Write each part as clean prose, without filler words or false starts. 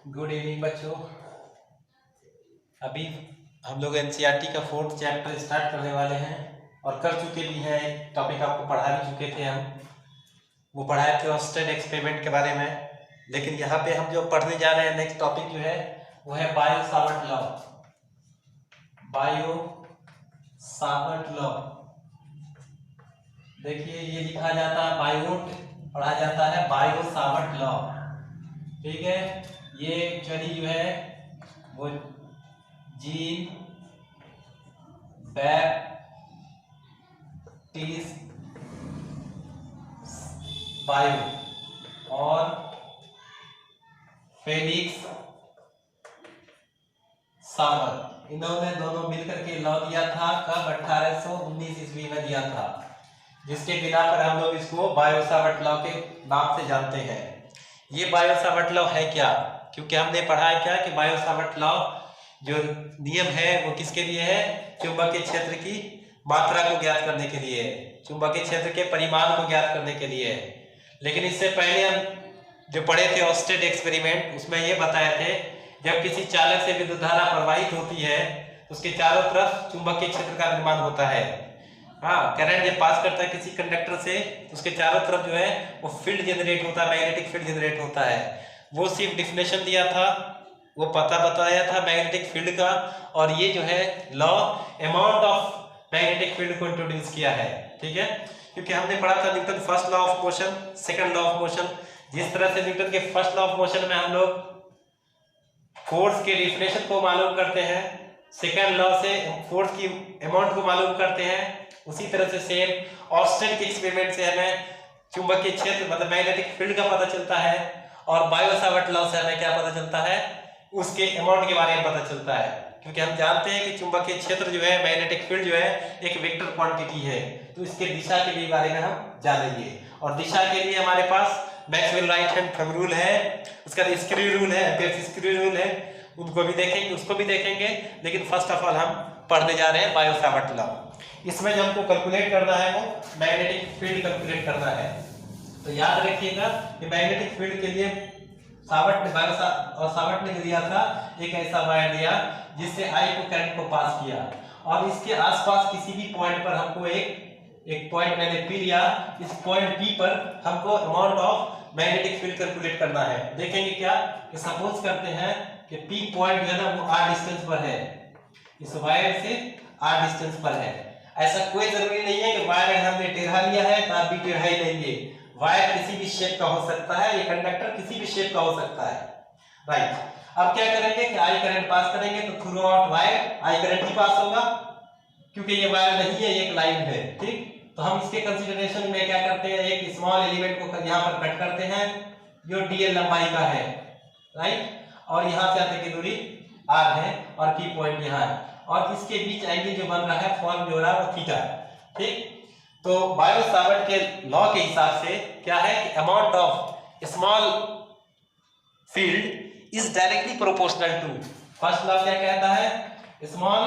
Good evening बच्चों। अभी हम लोग एनसीईआरटी का 4th चैप्टर स्टार्ट करने वाले हैं और कर चुके भी हैं। टॉपिक आपको पढ़ा भी चुके थे हम, वो पढ़ाए थे ऑस्टेड एक्सपेरिमेंट के बारे में। लेकिन यहाँ पे हम जो पढ़ने जा रहे हैं नेक्स्ट टॉपिक जो है वो है Biot Savart law. Biot Savart law देखिए ये लिखा जाता है बायोट, पढ़ा जाता है बायो सावर्ट लॉ। ठीक है, ये एक्चुअली जो है वो जीन बैप्टिस्ट बायो और फेलिक्स सावर्ट, इन्होंने दोनों मिलकर के लॉ दिया था। कब? 1819 ईस्वी में दिया था, जिसके बिना पर हम लोग इसको बायो सावर्ट लॉ के नाम से जानते हैं। ये बायो सावर्ट लॉ है क्या? क्योंकि हमने पढ़ा है क्या कि बायो सावर्ट लॉ जो नियम है वो किसके लिए है? चुंबकीय क्षेत्र की मात्रा को ज्ञात करने के लिए, चुंबकीय क्षेत्र के परिमाण को ज्ञात करने के लिए। लेकिन इससे पहले हम जो पढ़े थे ऑस्टेड एक्सपेरिमेंट, उसमें ये बताए थे जब किसी चालक से विद्युत धारा प्रवाहित होती है तो उसके चारों तरफ चुंबकीय क्षेत्र का निर्माण होता है। हाँ, करंट जब पास करता है किसी कंडक्टर से तो उसके चारों तरफ जो है वो फील्ड जनरेट होता है, मैग्नेटिक फील्ड जनरेट होता है। वो सिर्फ डिफिनेशन दिया था, वो पता बताया था मैग्नेटिक फील्ड का, और ये जो है law amount of magnetic field को इंट्रोड्यूस किया है। ठीक है, क्योंकि हमने पढ़ा था Newton first law of motion, second law of motion. जिस तरह से न्यूटन के फर्स्ट लॉ ऑफ मोशन में हम लोग फोर्स के डिफिनेशन को मालूम करते हैं, सेकंड लॉ से फोर्स की अमाउंट को मालूम करते हैं, उसी तरह से सेम ऑस्टेड के एक्सपेरिमेंट से हमें चुंबकीय क्षेत्र मतलब मैग्नेटिक फील्ड का पता चलता है, और बायो सावर्ट लॉ से हमें क्या पता चलता है? उसके अमाउंट के बारे में पता चलता है। क्योंकि हम जानते हैं कि चुंबकीय क्षेत्र जो है, मैग्नेटिक फील्ड जो है एक वेक्टर क्वांटिटी है, तो इसके दिशा के लिए बारे में हम जानेंगे। और दिशा के लिए हमारे पास Maxwell right hand thumb rule है, उसका स्क्रू रूल है, एम्पियर्स स्क्रू रूल है, उनको भी देखेंगे, उसको भी देखेंगे। लेकिन फर्स्ट ऑफ ऑल हम पढ़ने जा रहे हैं बायो सावर्ट लॉ। इसमें जो हमको कैलकुलेट करना है वो मैग्नेटिक फील्ड कैलकुलेट करना है। तो याद रखिएगा कि मैग्नेटिक फील्ड के लिए सावर्ट ने दिया था एक ऐसा वायर दिया जिससे आई को करंट को पास किया, और इसके आसपास किसी भी पॉइंट पर हमको एक पॉइंट मैंने पी लिया, इस पॉइंट पी पर हमको amount of magnetic field calculate करना है। देखेंगे क्या कि सपोज करते हैं कि पी पॉइंट जो है ना वो r डिस्टेंस पर है, इस वायर से r डिस्टेंस पर है। ऐसा कोई जरूरी नहीं है कि वायर हमने टेढ़ा लिया है तो आप भी टेढ़ा ही लेंगे। वायर किसी भी शेप का हो सकता है, ये कंडक्टर किसी भी शेप का हो सकता है। राइट, अब क्या करेंगे कि आई करंट पास करेंगे तो throughout wire I current ही पास होगा, क्योंकि ये वायर नहीं है, एक लाइन है। ठीक, तो हम इसके कंसीडरेशन में क्या करते हैं, एक स्मॉल एलिमेंट को यहाँ पर कट करते हैं जो dl लंबाई का है। राइट, और यहाँ से आते की दूरी r है और की पॉइंट यहाँ है, और इसके बीच एंगल जो बन रहा है फॉर्म जो रहा है वो थीटा है। ठीक, तो बायो सावर्ट के लॉ के हिसाब से क्या है कि amount of small field is directly proportional to, first law क्या कहता है? Small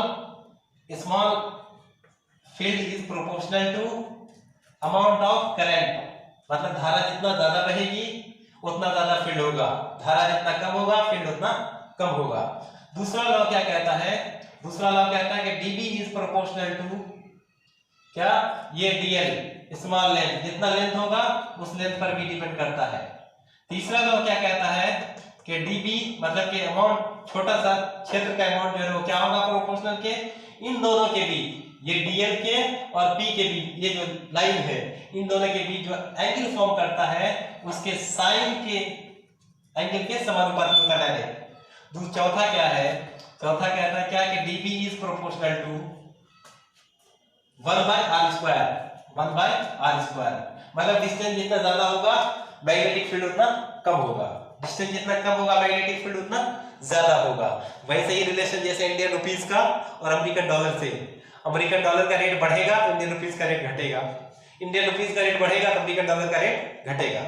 field is proportional to amount of current, मतलब धारा जितना ज्यादा बहेगी उतना ज्यादा फील्ड होगा, धारा जितना कम होगा फील्ड उतना कम होगा। दूसरा लॉ क्या कहता है? दूसरा लॉ कहता है कि dB इज प्रोपोर्शनल टू क्या? ये dl स्मॉल लेंथ, जितना लेंथ होगा उस लेंथ पर भी डिपेंड करता है। तीसरा लॉ क्या कहता है कि dB मतलब कि अमाउंट, छोटा सा क्षेत्र का अमाउंट जो है वो क्या होगा? प्रोपोर्शनल के इन दोनों के बीच, ये dl के और p के बीच, ये जो लाइन है इन दोनों के बीच जो एंगल फॉर्म करता है उसके साइन के एंगल के समानुपाती होता है। चौथा क्या है? चौथा कहता है क्या कि dB is proportional to 1/r², 1/r², मतलब डिस्टेंस जितना ज्यादा होगा मैग्नेटिक फील्ड उतना कम होगा, डिस्टेंस जितना कम होगा मैग्नेटिक फील्ड उतना ज्यादा होगा। वैसे ही रिलेशन जैसे इंडियन रुपीस का और अमेरिकन डॉलर से, अमेरिकन डॉलर का रेट बढ़ेगा तो इंडियन रुपीस का रेट घटेगा, इंडियन रुपीस का रेट बढ़ेगा तो अमेरिकन डॉलर का रेट घटेगा।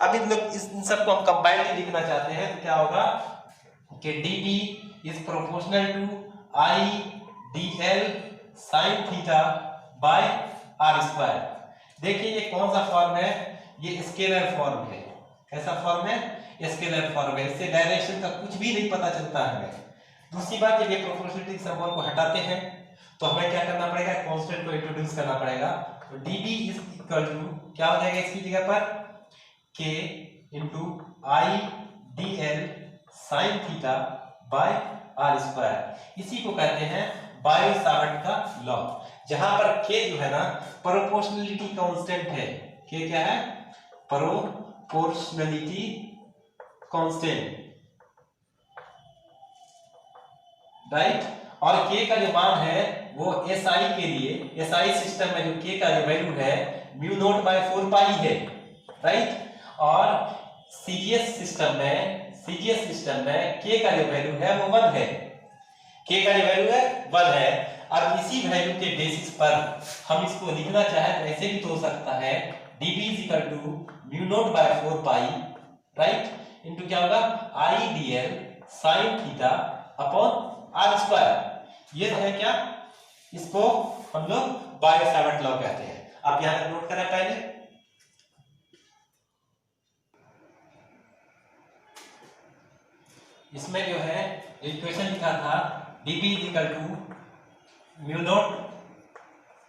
अब इन सबको हम कंबाइंडली लिखना चाहते हैं तो क्या होगा कि dB is proportional to I dl sin theta by r²। देखिए ये कौन सा फॉर्म है? ये स्केलर फॉर्म है। कैसा फॉर्म है? स्केलर फॉर्म है, इससे डायरेक्शन का कुछ भी नहीं पता चलता है हमें। दूसरी बात, जब ये प्रोपोर्शनलिटी सिंबल को हटाते हैं तो हमें क्या करना पड़ेगा, कांस्टेंट को इंट्रोड्यूस करना पड़ेगा। तो dB इज इक्वल टू क्या हो जाएगा इसकी जगह पर, k into I D L sine theta by r square. इसी को कहते हैं बायो-सावर्ट का लॉ, जहां पर k जो है ना प्रोपोर्शनलिटी कांस्टेंट है। k क्या है, प्रोपोर्शनलिटी कांस्टेंट, राइट। और k का जो मान है वो SI के लिए, SI सिस्टम में जो k का जो वैल्यू है म्यू नॉट बाय 4 पाई है, राइट। और CGS सिस्टम में k का जो वैल्यू है वो 1 है, k का जो वैल्यू है 1 है। अब इसी वैल्यू के बेसिस पर हम इसको लिखना चाहे तो ऐसे भी तो हो सकता है, dB is equal to mu naught by 4 pi, right, into क्या होगा IDL sin theta upon r square. ये है क्या, इसको हम लोग बायो-सावर्ट लॉ कहते हैं। आप यहां तक नोट करें पहले। इसमें जो है इक्वेशन लिखा था dB is equal to mu naught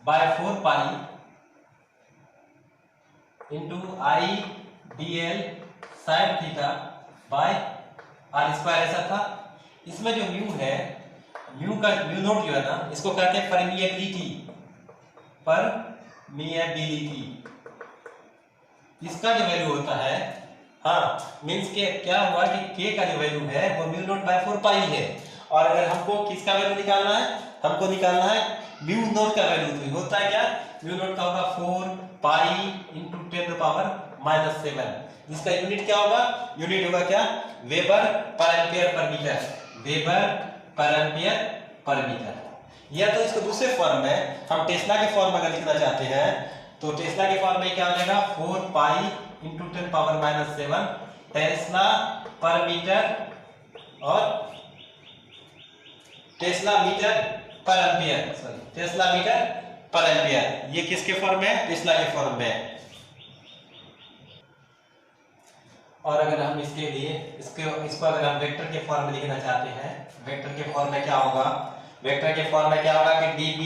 by 4 pi into IDL sin theta by r square, ऐसा था। इसमें जो म्यू है, म्यू नोट जो है ना, इसको कहते हैं परमिएबिलिटी, इसका जो वैल्यू होता है, हाँ मींस के क्या हुआ कि k का जो वैल्यू है वो म्यू नोट बाय 4 पाई है। और अगर हमको किसका वैल्यू निकालना है, हमको निकालना है म्यू नोट का वैल्यू। तो होता है क्या, म्यू नोट का होगा 4 पाई इंटू 10⁻⁻⁷, जिसका यूनिट क्या होगा, यूनिट होगा क्या, वेबर पर एम्पियर पर मीटर, वेबर पर एम्पियर पर मीटर। या तो इसको दूसरे फॉर्म में, हम टेस्ला के फॉर्म में अगर लिखना चाहते हैं तो टेस्ला के फॉर्म में क्या हो जाएगा, 4 पाई इंटू 10⁻⁷ टेस्ला पर मीटर और टेस्ला मीटर पर एम्पियर, सॉरी टेस्ला मीटर पर एम्पियर। ये किसके फॉर्म में है, टेस्ला के फॉर्म में। और अगर हम इसके लिए इसको अगर हम वेक्टर के फॉर्म में लिखना चाहते हैं, वेक्टर के फॉर्म में क्या होगा, वेक्टर के फॉर्म में क्या होगा कि dB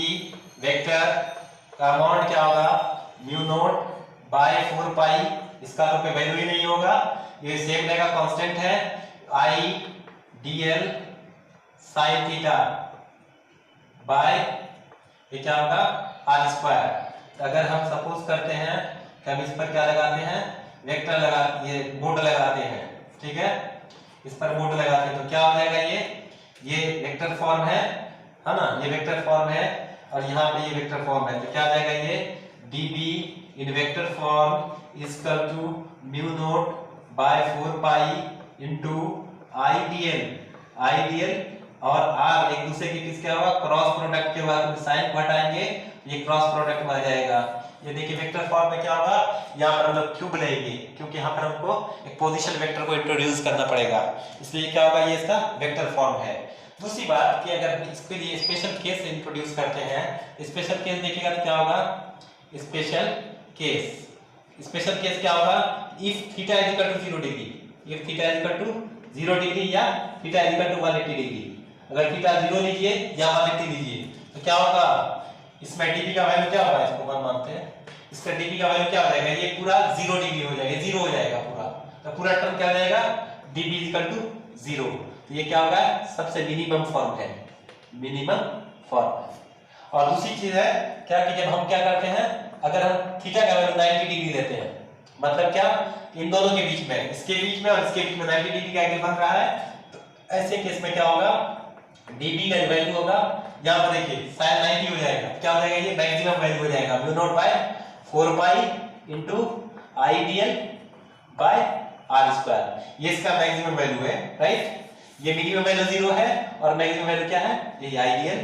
वेक्टर का अमाउंट क्या होगा, म्यू नॉट बाय 4 पाई, इसका तो कोई वैल्यू ही नहीं होगा, ये सेम रहेगा, कांस्टेंट है, IDL sin थीटा बाय ये क्या होगा आर स्क्वायर। तो अगर हम सपोज करते हैं कि हम इस पर क्या लगाते हैं, वेक्टर लगा, ये बोर्ड लगाते हैं, ठीक है, इस पर बोर्ड लगाते हैं तो क्या हो जाएगा, ये वेक्टर फॉर्म है ना, ये वेक्टर फॉर्म है और यहाँ पे ये वेक्टर फॉर्म है। तो क्या आ जाएगा, ये dB in vector form is equal to mu naught by 4 pi into IDL और R एक दूसरे के किसके होगा, क्रॉस प्रोडक्ट के बाद साइन को हटाएंगे, ये क्रॉस प्रोडक्ट में आ जाएगा। ये देखिए वेक्टर फॉर्म में क्या होगा, यहाँ पर हम लोग क्यूब लेंगे क्योंकि यहाँ पर हमको एक पोजीशन वेक्टर को इंट्रोड्यूस करना पड़ेगा, इसलिए क्या होगा, ये इसका वेक्टर फॉर्म है। दूसरी बात कि अगर इसके लिए स्पेशल केस इंट्रोड्यूस करते हैं, स्पेशल केस देखिएगा तो क्या होगा, स्पेशल केस क्या होगा, if theta is equal to 0 degree, if theta is equal to 0 degree या theta is equal to 180 degree. अगर थीटा 0 लीजिए या 180 लीजिए तो क्या होगा, इसमें dB का वैल्यू क्या होगा, इसको 1 मानते हैं, इसका dB का वैल्यू क्या हो जाएगा, ये पूरा 0 डिग्री हो जाएगा, 0 हो जाएगा पूरा, तो पूरा टर्म क्या हो जाएगा, dB इज इक्वल टू 0। तो ये क्या होगा, सबसे मिनिमम फॉर्म है, मिनिमम फॉर्म। और दूसरी चीज है क्या कि जब हम क्या करते हैं, अगर हम थीटा का वैल्यू 90 डिग्री लेते हैं, मतलब क्या, इन दोनों के बीच में, इसके बीच में और इसके बीच में 90 डिग्री का एंगल बन रहा है, तो ऐसे केस में क्या होगा, dB का वैल्यू होगा, यहाँ पर देखिए sin 90 हो जाएगा, क्या हो जाएगा, ये मैक्सिमम वैल्यू हो जाएगा, mu naught by 4 pi into IDL by r square, ये इसका मैक्सिमम वैल्यू है, राइट। ये मिनिमम वैल्यू 0 है और मैक्सिमम वैल्यू क्या है, ये IDL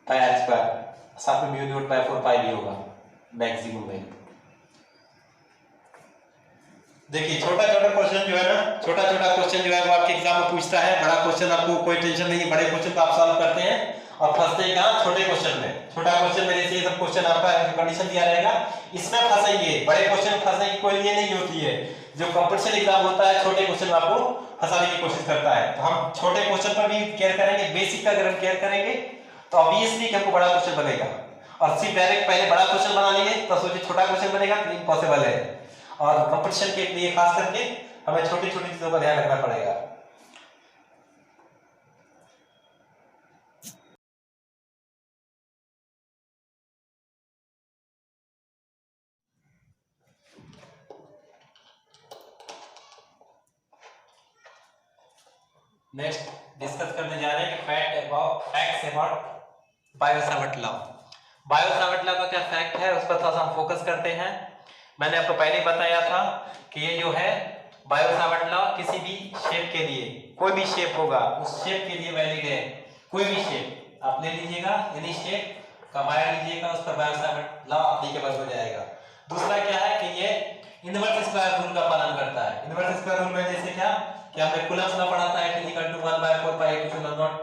बाय आर स्क्वायर, साथ में म्यू नॉट बाय 4 पाई भी होगा मैक्सिमम वैल्यू। देखिए छोटा क्वेश्चन जो है ना, छोटा क्वेश्चन जो है वो आपके एग्जाम में पूछता है, बड़ा क्वेश्चन आपको कोई टेंशन नहीं है, बड़े क्वेश्चन को आप सॉल्व करते हैं और फंसते हैं कहां, छोटे क्वेश्चन में। छोटा क्वेश्चन में जैसे ये सब क्वेश्चन आपका कंडीशन दिया रहेगा, इसमें फंसेंगे, बड़े क्वेश्चन में फंसने की कोई ये नहीं होती है। जो कंपटीशन एग्जाम होता है छोटे क्वेश्चन में आपको फंसाने की कोशिश करता है, तो हम छोटे क्वेश्चन पर भी केयर करेंगे। बेसिक का अगर हम केयर करेंगे तो ऑब्वियसली हमको बड़ा क्वेश्चन बनेगा, और सिर्फ डायरेक्ट पहले बड़ा क्वेश्चन बना लिए तो सोचिए छोटा क्वेश्चन बनेगा तो इम्पॉसिबल है। और कंपटीशन के लिए खास करके हमें छोटी छोटी चीजों का ध्यान रखना पड़ेगा। नेक्स्ट डिस्कस करने जा रहे हैं कि facts about Biot-Savart law. Biot-Savart law का क्या फैक्ट है उस पर थोड़ा सा हम फोकस करते हैं। मैंने आपको पहले ही बताया था कि ये जो है बायो-सावर्ट लॉ किसी भी शेप के लिए, कोई भी शेप होगा उस शेप के लिए वैलिड है। कोई भी शेप आप ले लीजिएगा, एनी शेप का वायर लीजिएगा, उस पर बायो-सावर्ट लॉ एप्लीकेबल हो जाएगा। दूसरा क्या है कि ये इनवर्स स्क्वायर रूल का पालन करता है। इनवर्स स्क्वायर रूल में जैसे क्या कि हमने कूलम्स लॉ पढ़ा था, H = 1/4 pi epsilon naught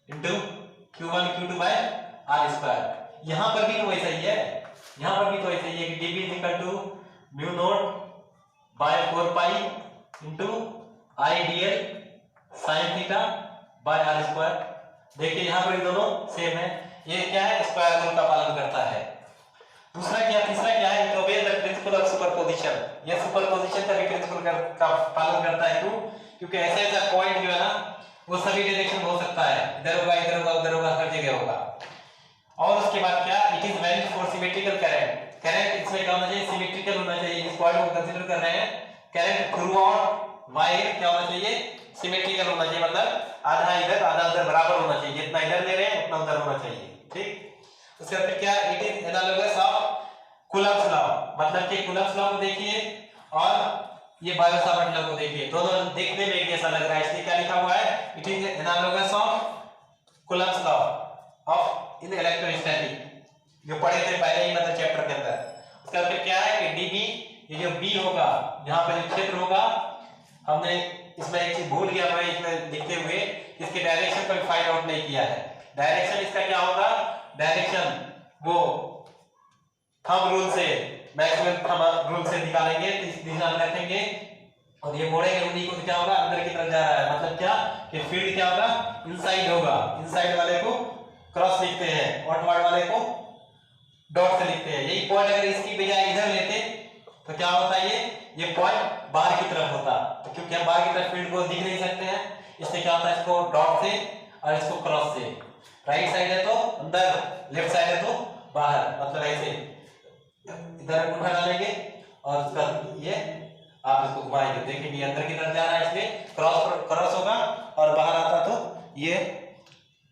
into q1 q2 by r²। यहां पर भी तो वैसा ही है, यहां पर भी तो ऐसे ही है कि dB = μ0/4 pi into I dl sin theta by r²। देखिए यहां पर दोनों सेम है। ये क्या है, स्क्वायर रूल का पालन करता है। दूसरा क्या, तीसरा क्या है, it obeys the principle of superposition. ये सुपरपोजिशन का भी प्रिंसिपल का पालन करता है। क्यों? क्योंकि ऐसा ऐसा पॉइंट जो है ना वो सभी डायरेक्शन हो सकता है, इधर होगा, इधर होगा, उधर होगा, हर जगह होगा। और उसके बाद क्या, it is valid for symmetrical current. Current इसमें क्या होना चाहिए, सिमेट्रिकल होना चाहिए। इस पॉइंट को कंसीडर कर रहे हैं, करंट थ्रू आउट वायर क्या होना चाहिए, सिमेट्रिकल होना चाहिए। मतलब आधा इधर आधा उधर बराबर होना चाहिए, जितना इधर ले रहे हैं उतना उधर होना चाहिए। ठीक, उसके बाद क्या, it is analogous of Coulomb's law. मतलब कि कूलम्स लॉ को देखिए और ये बायो-सावर्ट लॉ को देखिए, दोनों देखने में एक जैसा लग रहा है, इसलिए क्या लिखा हुआ है, it is analogous of Coulomb's law of in electrostatic, जो पढ़े थे पहले ही मतलब चैप्टर के अंदर। उसका फिर क्या है कि dB, ये जो B होगा, यहां पर जो क्षेत्र होगा, हमने इसमें एक चीज भूल गया मैं इसमें लिखते हुए, इसके डायरेक्शन को फाइंड आउट नहीं किया है। डायरेक्शन इसका क्या होगा, डायरेक्शन वो थंब रूल से, मैक्सवेल थंब रूल से निकालेंगे, तो इस दिशा में रखेंगे और ये मोड़ेंगे उंगली को, तो क्या होगा, अंदर की तरफ जा रहा है। मतलब क्या कि फील्ड क्या होगा, इनसाइड होगा। इनसाइड वाले को क्रॉस लिखते हैं, आउटवर्ड वाले को डॉट से लिखते हैं। यही पॉइंट अगर इसकी बजाय इधर लेते तो क्या होता है, ये पॉइंट बाहर की तरफ होता। तो क्योंकि हम बाहर की तरफ फील्ड को देख नहीं सकते हैं, इसलिए क्या होता है, इसको डॉट से और इसको क्रॉस से। राइट साइड है तो अंदर, लेफ्ट साइड है तो बाहर, मतलब ऐसे इधर अंगूठा डालेंगे और उसका ये आप इसको घुमाएंगे, देखेंगे अंदर की तरफ जा रहा है, इसलिए क्रॉस होगा, और बाहर आता तो ये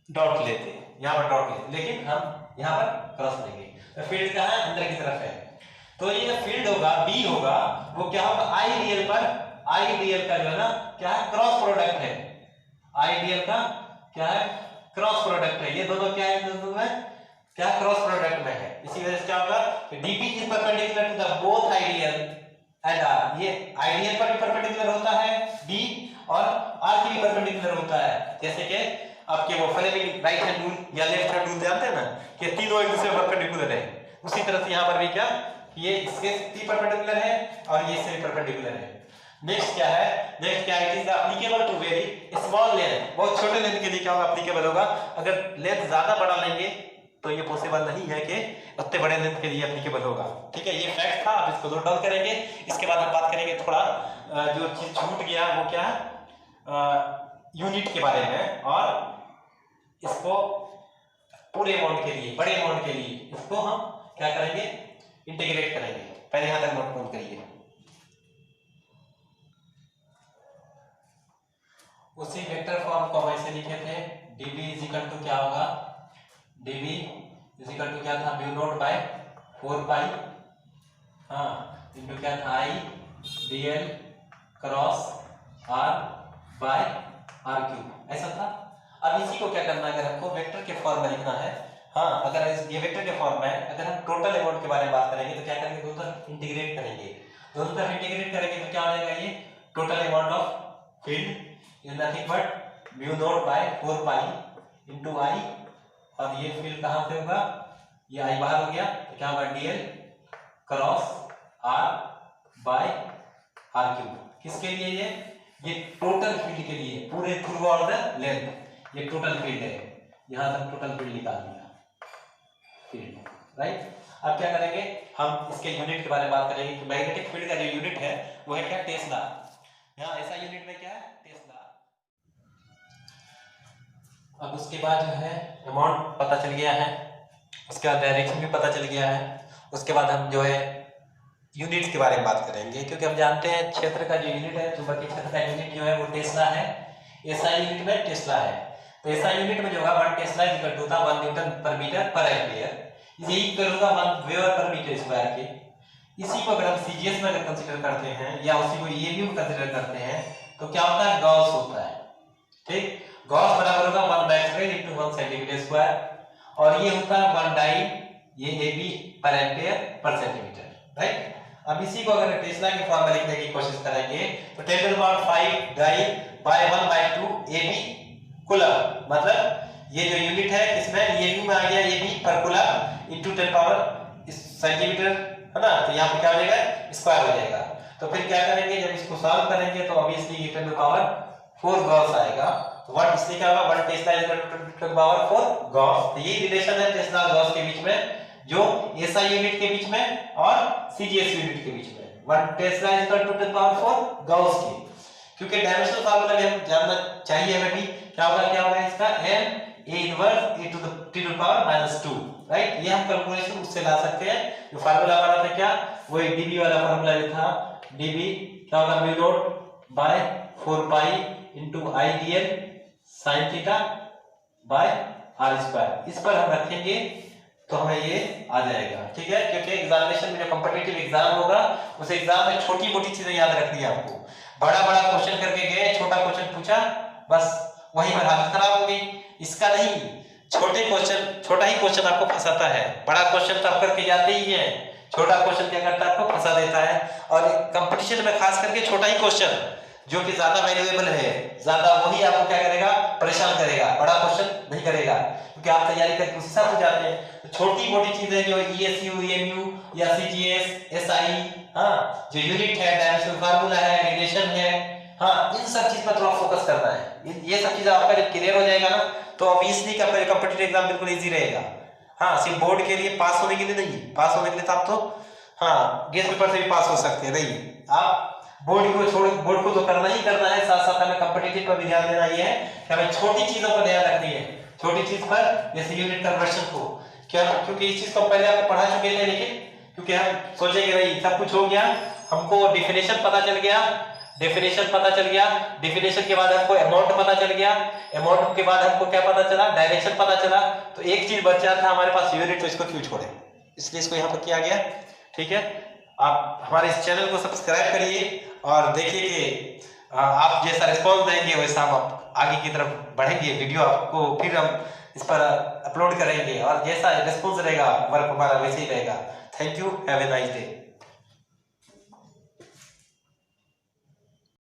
डॉट लेते, यहाँ पर डॉट लेते, लेकिन हम यहाँ पर क्रॉस लेंगे। तो फील्ड कहाँ है, अंदर की तरफ है। तो ये फील्ड होगा, बी होगा, वो क्या होगा, आईडीएल पर, आईडीएल का जो है ना क्या है, क्रॉस प्रोडक्ट है। आईडीएल का क्या है, क्रॉस प्रोडक्ट है। ये दोनों क्या है, दोनों में क्या क्रॉस प्रोडक्ट में है। इसी वजह से क्या होगा कि dB is perpendicular to the both ideal and r। ये आइडियल पर भी परपेंडिकुलर होता है d, और r के भी परपेंडिकुलर होता है। जैसे कि आपके वो फ्लेमिंग राइट हैंड रूल या लेफ्ट हैंड रूल जानते हैं ना, कि तीनों एक दूसरे पर परपेंडिकुलर है। उसी तरह से यहाँ पर भी क्या, ये इसके भी परपेंडिकुलर है और ये इससे भी परपेंडिकुलर है। नेक्स्ट क्या है, नेक्स्ट क्या है, it is applicable to very small length. बहुत छोटे लेंथ के लिए क्या होगा, एप्लीकेबल होगा। अगर लेंथ ज्यादा बड़ा लेंगे तो ये पॉसिबल नहीं है कि उतने बड़े लेंथ के लिए एप्लीकेबल होगा। ठीक है, ये फैक्ट था, आप इसको नोट डाउन करेंगे। इसके बाद हम बात करेंगे थोड़ा जो चीज छूट गया वो क्या है, यूनिट के बारे में, और इसको पूरे अमाउंट के लिए, बड़े अमाउंट के लिए इसको हम क्या करेंगे, इंटीग्रेट करेंगे। पहले यहां तक नोट डाउन करिए। उसी वेक्टर फॉर्म को हम ऐसे लिखे थे, dB = क्या होगा, dB = क्या था, μ0/4 pi, हाँ, इनटू क्या था, I dl cross r by r³, ऐसा था। अब इसी को क्या करना है, अगर हमको वेक्टर के फॉर्म में लिखना है, हाँ, अगर ये वेक्टर के फॉर्म में, अगर हम टोटल अमाउंट के बारे में बात करेंगे तो क्या करेंगे, दोनों तरफ इंटीग्रेट करेंगे। दोनों तरफ इंटीग्रेट करेंगे तो क्या हो जाएगा, ये total amount of field is nothing but μ0/4 pi into I, और ये फील्ड कहां से होगा, ये I बाहर हो गया, तो क्या होगा, dl cross r by r cube. किसके लिए ये टोटल फील्ड के लिए, पूरे थ्रू आउट द लेंथ ये टोटल फील्ड है। यहां तक टोटल फील्ड निकाल दिया फील्ड, राइट। अब क्या करेंगे हम इसके यूनिट के बारे में बात करेंगे कि मैग्नेटिक फील्ड का जो यूनिट है वो है क्या, टेस्ला। यहाँ ऐसा यूनिट में क्या है, टेस्ला। अब उसके बाद जो है अमाउंट पता चल गया है, उसके बाद डायरेक्शन भी पता चल गया है। उसके बाद हम जो है यूनिट के बारे में बात करेंगे, क्योंकि हम जानते हैं क्षेत्र का जो यूनिट है, चुंबकीय क्षेत्र का यूनिट जो है वो टेस्ला है। एसआई यूनिट में टेस्ला है, तो एसआई यूनिट में जो होगा 1 tesla is equal to 1 newton per metre per ampere, यही इक्वल होगा 1 वेबर पर मीटर स्क्वायर के। इसी को अगर हम सीजीएस में अगर कंसीडर करते हैं या उसी को ईएबी में कंसीडर करते हैं तो क्या होता है, गॉस होता है, ठीक। गॉस बराबर होगा 1 मैक्सवेल इनटू 1 सेंटीमीटर स्क्वायर, और ये होता है 1 डाई, ये एबी पर एम्पीयर पर सेंटीमीटर, राइट। अब इसी को अगर टेस्ला के फॉर्म में लिखने की कोशिश करेंगे तो 10⁵ डाई बाय 1/2 एबी कूलम, मतलब ये जो यूनिट है इसमें एबी में आ गया, एबी पर कूलम इनटू 10 पावर सेंटीमीटर, है ना। तो यहाँ पे क्या हो जाएगा, स्क्वायर हो जाएगा। तो फिर क्या करेंगे, जब इसको सॉल्व करेंगे तो ऑब्वियसली ये 10⁴ गॉस आएगा। तो 1 इसलिए क्या होगा, 1 tesla is equal to 10⁴ gauss. तो ये रिलेशन है टेस्ला और गॉस के बीच में, जो एसआई यूनिट के बीच में और सीजीएस यूनिट के बीच में। 1 tesla is equal to 10⁴ gauss की, क्योंकि डायमेंशनल फार्मूला भी हम जानना चाहिए हमें भी, क्या होगा इसका m a inverse e to the t⁻⁻², right. ये हम कैलकुलेशन उससे ला सकते हैं। जो फार्मूला हमारा था क्या, वही dB वाला फार्मूला जो था, dB क्या होगा, mu naught by 4 pi into IDL sin theta by r²। इस पर हम रखेंगे तो हमें ये आ जाएगा, ठीक है। क्योंकि एग्जामिनेशन में जो कॉम्पिटिटिव एग्जाम होगा उस एग्जाम में छोटी मोटी चीजें याद रखनी है आपको। बड़ा बड़ा क्वेश्चन करके गए, छोटा क्वेश्चन पूछा, बस वहीं पर हालत खराब हो गई। इसका नहीं, छोटे क्वेश्चन, छोटा ही क्वेश्चन आपको फंसाता है। बड़ा क्वेश्चन तो आप करके जाते ही है, छोटा क्वेश्चन क्या करता है, आपको फंसा देता है। और कंपटीशन में खास करके छोटा ही क्वेश्चन जो कि ज्यादा वैल्यूएबल है, ज्यादा वही आपको क्या करेगा, परेशान करेगा, बड़ा क्वेश्चन नहीं करेगा, क्योंकि आप तैयारी करके उसी हिसाब से जाते हैं। तो छोटी मोटी चीजें जो ईएसयू, ईएमयू या सीजीएस, एसआई, हाँ, जो यूनिट है, डायमेंशनल फार्मूला है, रिलेशन है, हाँ, इन सब चीज पर थोड़ा फोकस करना है। ये सब चीजें आपका जब क्लियर हो जाएगा ना, तो ऑब्वियसली का कॉम्पिटिटिव एग्जाम बिल्कुल इजी रहेगा। हाँ, सिर्फ बोर्ड के लिए, पास होने के लिए नहीं, पास होने के लिए तो आप तो हाँ गेस्ट पेपर से भी पास हो सकते हैं, नहीं, आप बोर्ड को छोड़, बोर्ड को तो करना ही करना है, साथ साथ हमें कॉम्पिटिटिव पर भी ध्यान देना ही है कि हमें छोटी चीजों पर ध्यान रखनी है। छोटी चीज पर, जैसे यूनिट कन्वर्शन को, क्या, क्योंकि इस चीज को पहले आप पढ़ा चुके थे, लेकिन क्योंकि हम सोचेंगे नहीं, सब कुछ हो गया, हमको डेफिनेशन पता चल गया, डेफिनेशन पता चल गया, डेफिनेशन के बाद हमको अमाउंट पता चल गया, अमाउंट के बाद हमको क्या पता चला, डायरेक्शन पता चला, तो एक चीज बचा था हमारे पास, यूनिट, तो इसको क्यों छोड़े, इसलिए इसको यहाँ पर किया गया, ठीक है। आप हमारे इस चैनल को सब्सक्राइब करिए और देखिए कि आप जैसा रिस्पॉन्स देंगे वैसा हम आगे की तरफ बढ़ेंगे। वीडियो आपको फिर हम इस पर अपलोड करेंगे और जैसा रिस्पॉन्स रहेगा वर्क हमारा वैसे ही रहेगा। Thank you, have a nice day.